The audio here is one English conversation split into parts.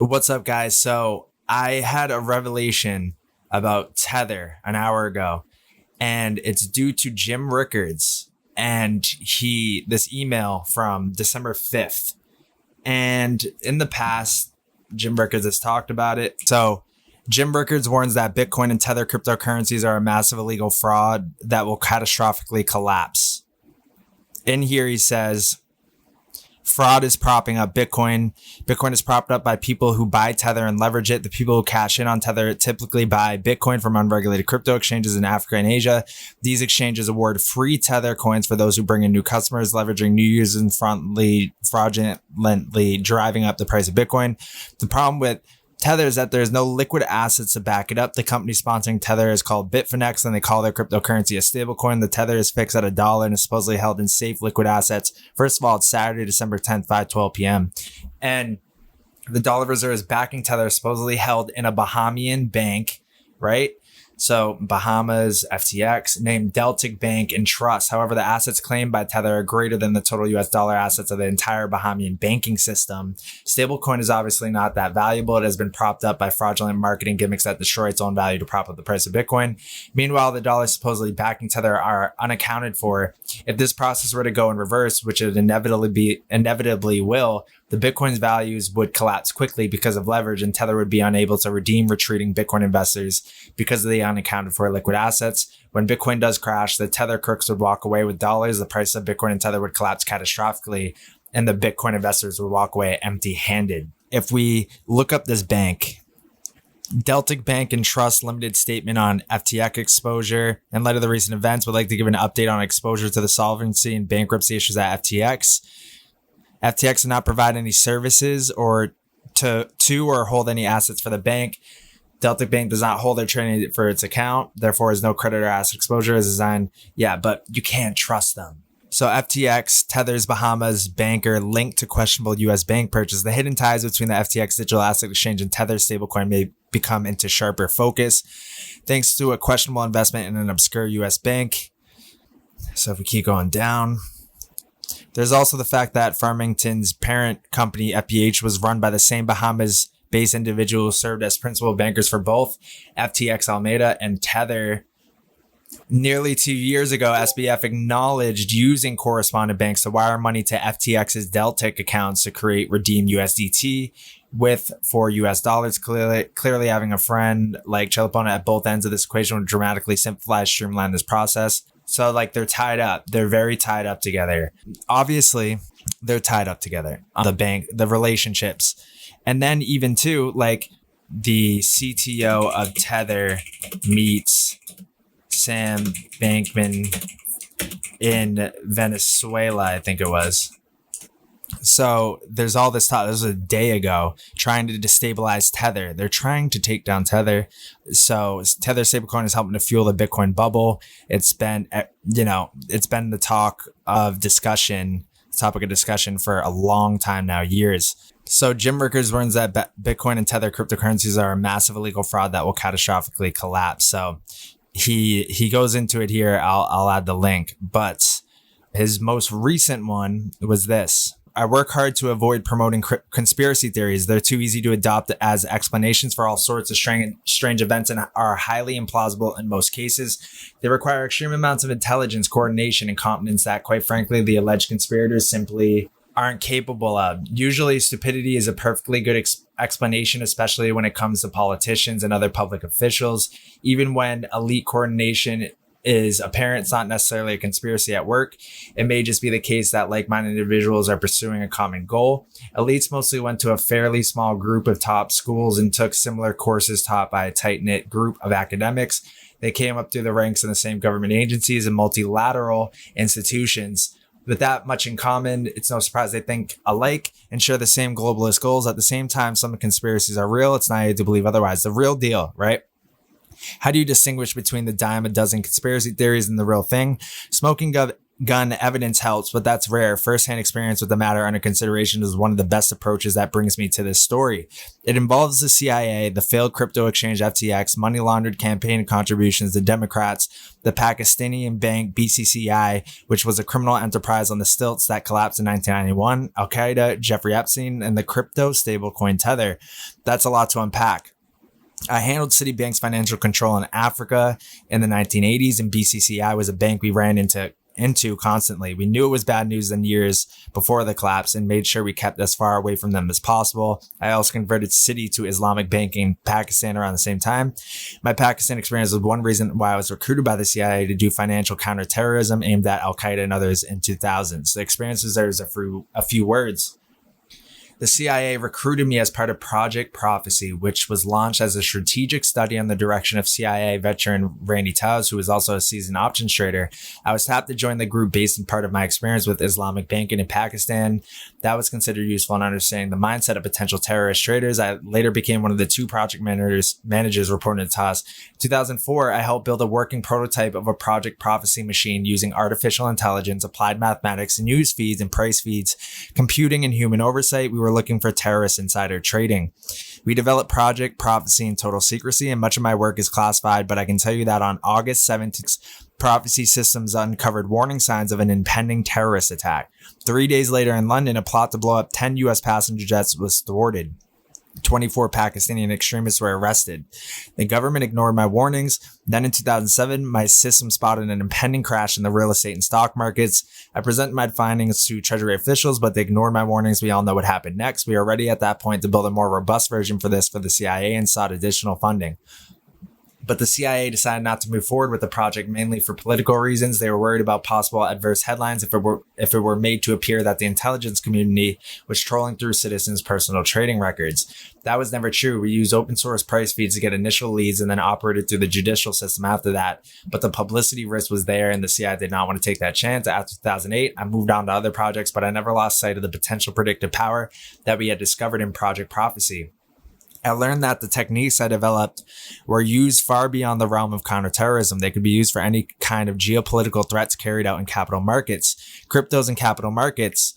What's up, guys? So I had a revelation about Tether an hour ago, and it's due to Jim Rickards and this email from December 5th. And in the past, Jim Rickards has talked about it. So Jim Rickards warns that Bitcoin and Tether cryptocurrencies are a massive illegal fraud that will catastrophically collapse. In here, he says, fraud is propping up Bitcoin. Bitcoin is propped up by people who buy Tether and leverage it. The people who cash in on Tether typically buy Bitcoin from unregulated crypto exchanges in Africa and Asia. These exchanges award free Tether coins for those who bring in new customers, leveraging new users and fraudulently driving up the price of Bitcoin. The problem with Tether is that there's no liquid assets to back it up. The company sponsoring Tether is called Bitfinex, and they call their cryptocurrency a stablecoin. The Tether is fixed at $1 and is supposedly held in safe liquid assets. First of all, it's Saturday, December 10th, 5:12 p.m. And the dollar reserve is backing Tether, supposedly held in a Bahamian bank, right? So Bahamas, FTX, named Deltic Bank and Trust. However, the assets claimed by Tether are greater than the total US dollar assets of the entire Bahamian banking system. Stablecoin is obviously not that valuable. It has been propped up by fraudulent marketing gimmicks that destroy its own value to prop up the price of Bitcoin. Meanwhile, the dollars supposedly backing Tether are unaccounted for. If this process were to go in reverse, which it inevitably will, the Bitcoin's values would collapse quickly because of leverage, and Tether would be unable to redeem retreating Bitcoin investors because of the unaccounted for liquid assets. When Bitcoin does crash, the Tether crooks would walk away with dollars. The price of Bitcoin and Tether would collapse catastrophically, and the Bitcoin investors would walk away empty-handed. If we look up this bank, Deltic Bank and Trust limited statement on FTX exposure. In light of the recent events, would like to give an update on exposure to the solvency and bankruptcy issues at FTX. FTX did not provide any services or to or hold any assets for the bank. Deltic Bank does not hold their trading for its account, therefore has no credit or asset exposure as designed. Yeah, but you can't trust them. So FTX, Tether's Bahamas banker linked to questionable U.S. bank purchase. The hidden ties between the FTX digital asset exchange and Tether stablecoin may become into sharper focus thanks to a questionable investment in an obscure U.S. bank. So if we keep going down, there's also the fact that Farmington's parent company, FPH, was run by the same Bahamas-based individual who served as principal bankers for both FTX Alameda and Tether. Nearly 2 years ago, SBF acknowledged using correspondent banks to wire money to FTX's Deltic accounts to create redeem USDT for US dollars. Clearly having a friend like Chelapona at both ends of this equation would dramatically simplify, streamline this process. So they're tied up. They're very tied up together. Obviously, they're tied up together. The bank, the relationships. And then even too, the CTO of Tether meets Sam Bankman in Venezuela, I think it was. So there's all this talk. This was a day ago trying to destabilize Tether. They're trying to take down Tether. So Tether stablecoin is helping to fuel the Bitcoin bubble. It's been, it's been the topic of discussion for a long time now, years. So Jim Rickards warns that Bitcoin and Tether cryptocurrencies are a massive illegal fraud that will catastrophically collapse. So he goes into it here. I'll add the link, but his most recent one was this. I work hard to avoid promoting conspiracy theories. They're too easy to adopt as explanations for all sorts of strange events and are highly implausible in most cases. They require extreme amounts of intelligence, coordination, and competence that, quite frankly, the alleged conspirators simply aren't capable of. Usually, stupidity is a perfectly good explanation, especially when it comes to politicians and other public officials. Even when elite coordination is apparent, it's not necessarily a conspiracy at work. It may just be the case that like-minded individuals are pursuing a common goal. Elites mostly went to a fairly small group of top schools and took similar courses taught by a tight-knit group of academics. They came up through the ranks in the same government agencies and multilateral institutions. With that much in common, it's no surprise they think alike and share the same globalist goals. At the same time, some conspiracies are real. It's naive to believe otherwise. The real deal, right? How do you distinguish between the dime a dozen conspiracy theories and the real thing? Smoking gun evidence helps, but that's rare. First-hand experience with the matter under consideration is one of the best approaches that brings me to this story. It involves the CIA, the failed crypto exchange FTX, money laundered campaign contributions to Democrats, the Pakistani bank BCCI, which was a criminal enterprise on the stilts that collapsed in 1991, Al-Qaeda, Jeffrey Epstein, and the crypto stablecoin Tether. That's a lot to unpack. I handled Citibank's financial control in Africa in the 1980s, and BCCI was a bank we ran into constantly. We knew it was bad news in years before the collapse and made sure we kept as far away from them as possible. I also converted Citi to Islamic banking in Pakistan around the same time. My Pakistan experience was one reason why I was recruited by the CIA to do financial counterterrorism aimed at Al-Qaeda and others in 2000s. The experiences there is a few words. The CIA recruited me as part of Project Prophecy, which was launched as a strategic study on the direction of CIA veteran Randy Towes, who was also a seasoned options trader. I was tapped to join the group based in part of my experience with Islamic banking in Pakistan. That was considered useful in understanding the mindset of potential terrorist traders. I later became one of the two project managers reporting to Towes. In 2004, I helped build a working prototype of a Project Prophecy machine using artificial intelligence, applied mathematics, news feeds and price feeds, computing and human oversight. We were looking for terrorist insider trading. We developed Project Prophecy in total secrecy, and much of my work is classified, but I can tell you that on August 17th, Prophecy Systems uncovered warning signs of an impending terrorist attack. 3 days later in London, a plot to blow up 10 U.S. passenger jets was thwarted. 24 Pakistani extremists were arrested. The government ignored my warnings. Then in 2007, my system spotted an impending crash in the real estate and stock markets. I presented my findings to Treasury officials, but they ignored my warnings. We all know what happened next. We were ready at that point to build a more robust version for the CIA and sought additional funding. But the CIA decided not to move forward with the project mainly for political reasons. They were worried about possible adverse headlines if it were made to appear that the intelligence community was trolling through citizens' personal trading records. That was never true. We used open source price feeds to get initial leads and then operated through the judicial system after that. But the publicity risk was there and the CIA did not want to take that chance. After 2008, I moved on to other projects, but I never lost sight of the potential predictive power that we had discovered in Project Prophecy. I learned that the techniques I developed were used far beyond the realm of counterterrorism. They could be used for any kind of geopolitical threats carried out in capital markets. Cryptos and capital markets.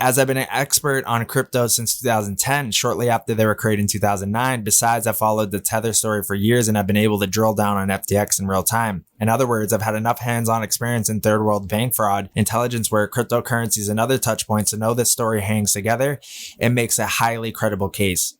As I've been an expert on crypto since 2010, shortly after they were created in 2009, besides I followed the Tether story for years and I've been able to drill down on FTX in real time. In other words, I've had enough hands-on experience in third world bank fraud, intelligence work, cryptocurrencies, and other touch points to know this story hangs together and makes a highly credible case.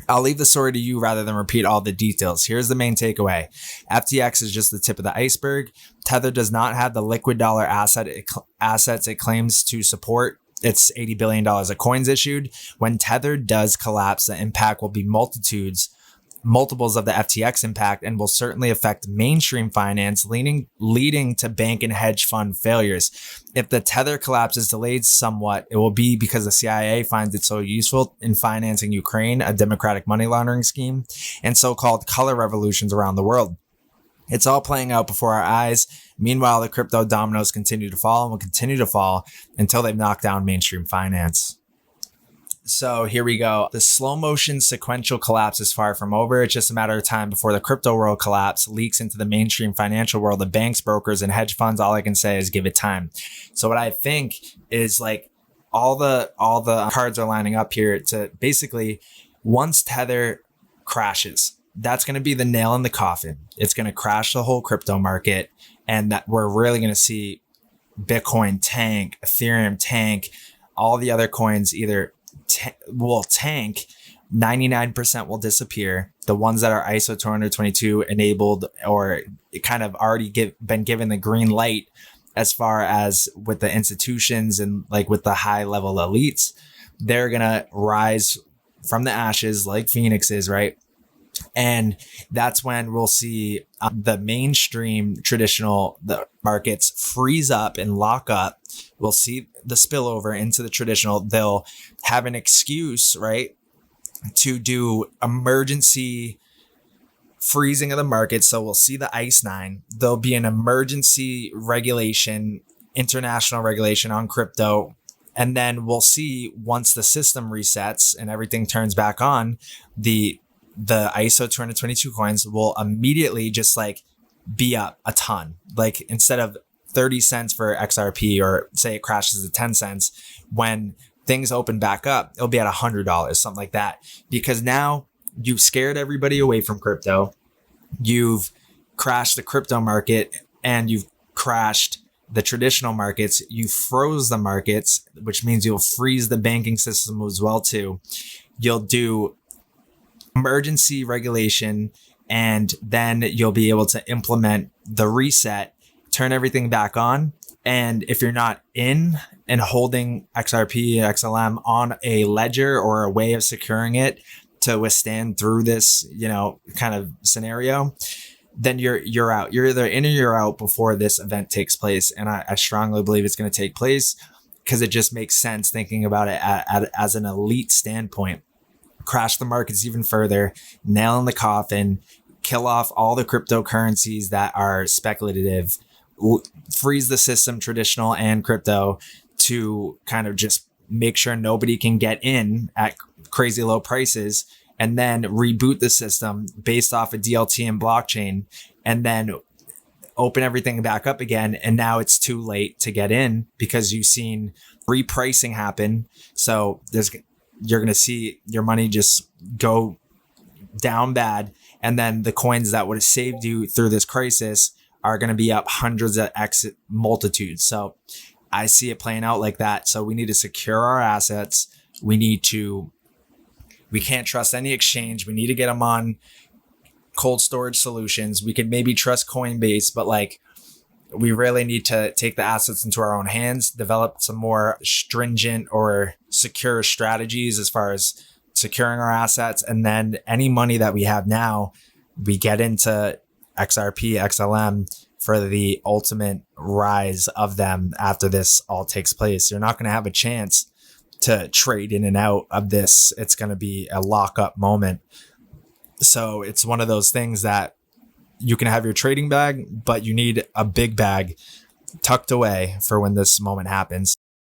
I'll leave the story to you rather than repeat all the details. Here's the main takeaway. FTX is just the tip of the iceberg. Tether does not have the liquid dollar assets it claims to support. It's $80 billion of coins issued. When Tether does collapse, the impact will be multiples of the FTX impact and will certainly affect mainstream finance, leading to bank and hedge fund failures. If the Tether collapse is delayed somewhat, it will be because the CIA finds it so useful in financing Ukraine, a democratic money laundering scheme, and so-called color revolutions around the world. It's all playing out before our eyes. Meanwhile, the crypto dominoes continue to fall and will continue to fall until they've knocked down mainstream finance. So here we go. The slow motion sequential collapse is far from over. It's just a matter of time before the crypto world collapse leaks into the mainstream financial world of banks, brokers, and hedge funds. All I can say is give it time. So what I think is like all the cards are lining up here to basically once Tether crashes, that's going to be the nail in the coffin. It's going to crash the whole crypto market, and that we're really going to see Bitcoin tank, Ethereum tank, all the other coins either will tank. 99% will disappear. The ones that are ISO 222 enabled or kind of already been given the green light as far as with the institutions and like with the high level elites, they're going to rise from the ashes like phoenixes, right? And that's when we'll see the mainstream traditional the markets freeze up and lock up. We'll see the spillover into the traditional. They'll have an excuse, right, to do emergency freezing of the market. So we'll see the ICE 9. There'll be an emergency regulation, international regulation on crypto. And then we'll see once the system resets and everything turns back on, the ISO 222 coins will immediately just like be up a ton. Like instead of 30 cents for XRP, or say it crashes to 10 cents, when things open back up, it'll be at $100, something like that. Because now you've scared everybody away from crypto. You've crashed the crypto market and you've crashed the traditional markets. You froze the markets, which means you'll freeze the banking system as well too. You'll do emergency regulation, and then you'll be able to implement the reset, turn everything back on. And if you're not in and holding XRP, XLM on a ledger or a way of securing it to withstand through this, kind of scenario, then you're out. You're either in or you're out before this event takes place. And I strongly believe it's going to take place, because it just makes sense thinking about it as an elite standpoint. Crash the markets even further, nail in the coffin, kill off all the cryptocurrencies that are speculative, freeze the system, traditional and crypto, to kind of just make sure nobody can get in at crazy low prices, and then reboot the system based off of DLT and blockchain, and then open everything back up again. And now it's too late to get in, because you've seen repricing happen. So you're going to see your money just go down bad. And then the coins that would have saved you through this crisis are going to be up hundreds of X multitudes. So I see it playing out like that. So we need to secure our assets. We can't trust any exchange. We need to get them on cold storage solutions. We could maybe trust Coinbase, but we really need to take the assets into our own hands, develop some more stringent or secure strategies as far as securing our assets. And then any money that we have now, we get into XRP, XLM for the ultimate rise of them after this all takes place. You're not going to have a chance to trade in and out of this. It's going to be a lockup moment. So it's one of those things that you can have your trading bag, but you need a big bag tucked away for when this moment happens.